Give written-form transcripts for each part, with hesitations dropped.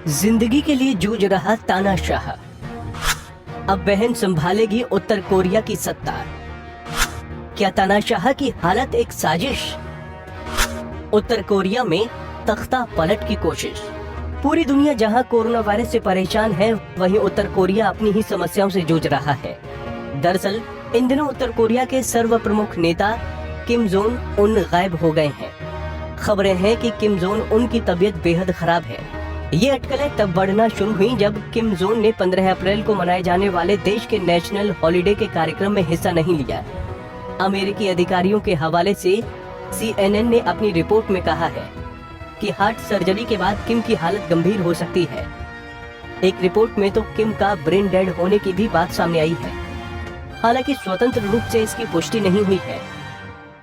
जिंदगी के लिए जूझ रहा तानाशाह, अब बहन संभालेगी उत्तर कोरिया की सत्ता। क्या तानाशाह की हालत एक साजिश? उत्तर कोरिया में तख्ता पलट की कोशिश। पूरी दुनिया जहां कोरोना वायरस से परेशान है, वहीं उत्तर कोरिया अपनी ही समस्याओं से जूझ रहा है। दरअसल इन दिनों उत्तर कोरिया के सर्व प्रमुख नेता किम जोंग उन गायब हो गए हैं। खबरें हैं कि किम जोंग उन की तबीयत बेहद खराब है। ये अटकलें तब बढ़ना शुरू हुई जब किम जोंग ने 15 अप्रैल को मनाए जाने वाले देश के नेशनल हॉलिडे के कार्यक्रम में हिस्सा नहीं लिया। अमेरिकी अधिकारियों के हवाले से CNN ने अपनी रिपोर्ट में कहा है कि हार्ट सर्जरी के बाद किम की हालत गंभीर हो सकती है। एक रिपोर्ट में तो किम का ब्रेन डेड होने की भी बात सामने आई है। हालांकि स्वतंत्र रूप से इसकी पुष्टि नहीं हुई है।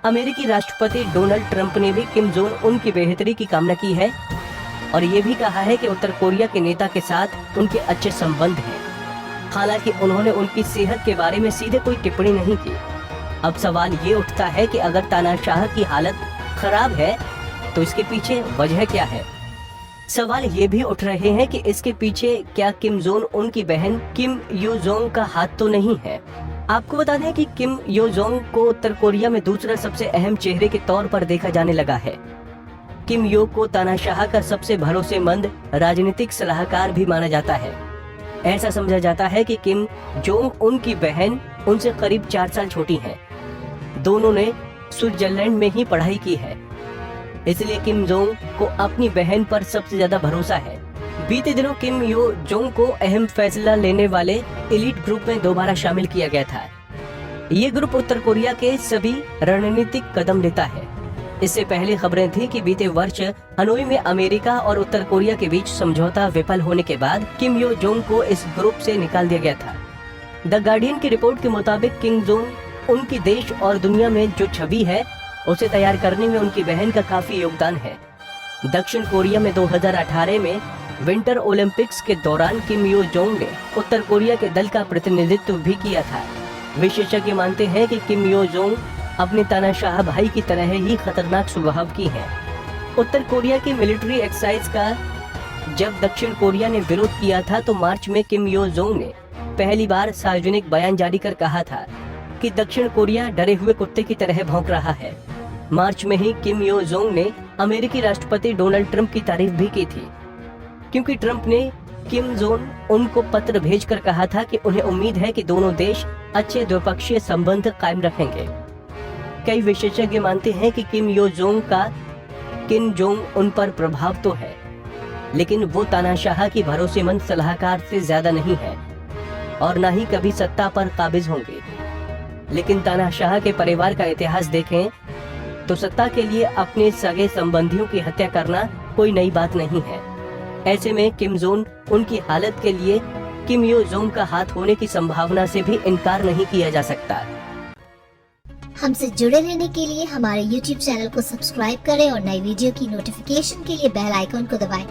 अमेरिकी राष्ट्रपति डोनाल्ड ट्रंप ने भी किम जोंग उन की बेहतरी की कामना की है और ये भी कहा है कि उत्तर कोरिया के नेता के साथ उनके अच्छे संबंध हैं। हालांकि उन्होंने उनकी सेहत के बारे में सीधे कोई टिप्पणी नहीं की। अब सवाल ये उठता है कि अगर तानाशाह की हालत खराब है तो इसके पीछे वजह क्या है? सवाल ये भी उठ रहे हैं कि इसके पीछे क्या किम जोंग उनकी बहन किम यो जोंग का हाथ तो नहीं है। आपको बता दें कि किम यो जोंग को उत्तर कोरिया में दूसरा सबसे अहम चेहरे के तौर पर देखा जाने लगा है। किम यो को तानाशाह का सबसे भरोसेमंद राजनीतिक सलाहकार भी माना जाता है। ऐसा समझा जाता है कि किम जोंग उनकी बहन उनसे करीब 4 साल छोटी हैं। दोनों ने स्विट्जरलैंड में ही पढ़ाई की है, इसलिए किम जोंग को अपनी बहन पर सबसे ज्यादा भरोसा है। बीते दिनों किम यो जोंग को अहम फैसला लेने वाले एलीट ग्रुप में दोबारा शामिल किया गया था। ये ग्रुप उत्तर कोरिया के सभी रणनीतिक कदम लेता है। इससे पहले खबरें थी कि बीते वर्ष हनोई में अमेरिका और उत्तर कोरिया के बीच समझौता विफल होने के बाद किम यो जोंग को इस ग्रुप से निकाल दिया गया था। द गार्डियन की रिपोर्ट के मुताबिक किम जोंग उनकी देश और दुनिया में जो छवि है उसे तैयार करने में उनकी बहन का काफी योगदान है। दक्षिण कोरिया में 2018 में विंटर ओलंपिक्स के दौरान किम यो जोंग ने उत्तर कोरिया के दल का प्रतिनिधित्व भी किया था। विशेषज्ञ मानते हैं कि किम यो जोंग अपने तानाशाह भाई की तरह ही खतरनाक स्वभाव की है। उत्तर कोरिया की मिलिट्री एक्सरसाइज का जब दक्षिण कोरिया ने विरोध किया था तो मार्च में किम यो जोंग ने पहली बार सार्वजनिक बयान जारी कर कहा था कि दक्षिण कोरिया डरे हुए कुत्ते की तरह भौंक रहा है। मार्च में ही किम यो जोंग ने अमेरिकी राष्ट्रपति डोनाल्ड ट्रंप की तारीफ भी की थी, क्योंकि ट्रंप ने किम जोंग उनको पत्र भेजकर कहा था कि उन्हें उम्मीद है कि दोनों देश अच्छे द्विपक्षीय संबंध कायम रखेंगे। कई विशेषज्ञ मानते हैं कि किम यो जोंग का किम जोंग उन पर प्रभाव तो है, लेकिन वो तानाशाह की भरोसेमंद सलाहकार से ज्यादा नहीं है और न ही कभी सत्ता पर काबिज होंगे। लेकिन तानाशाह के परिवार का इतिहास देखें तो सत्ता के लिए अपने सगे संबंधियों की हत्या करना कोई नई बात नहीं है। ऐसे में किम जोंग उनकी हालत के लिए किम यो जोंग का हाथ होने की संभावना से भी इनकार नहीं किया जा सकता। हमसे जुड़े रहने के लिए हमारे YouTube चैनल को सब्सक्राइब करें और नई वीडियो की नोटिफिकेशन के लिए बेल आइकन को दबाएं।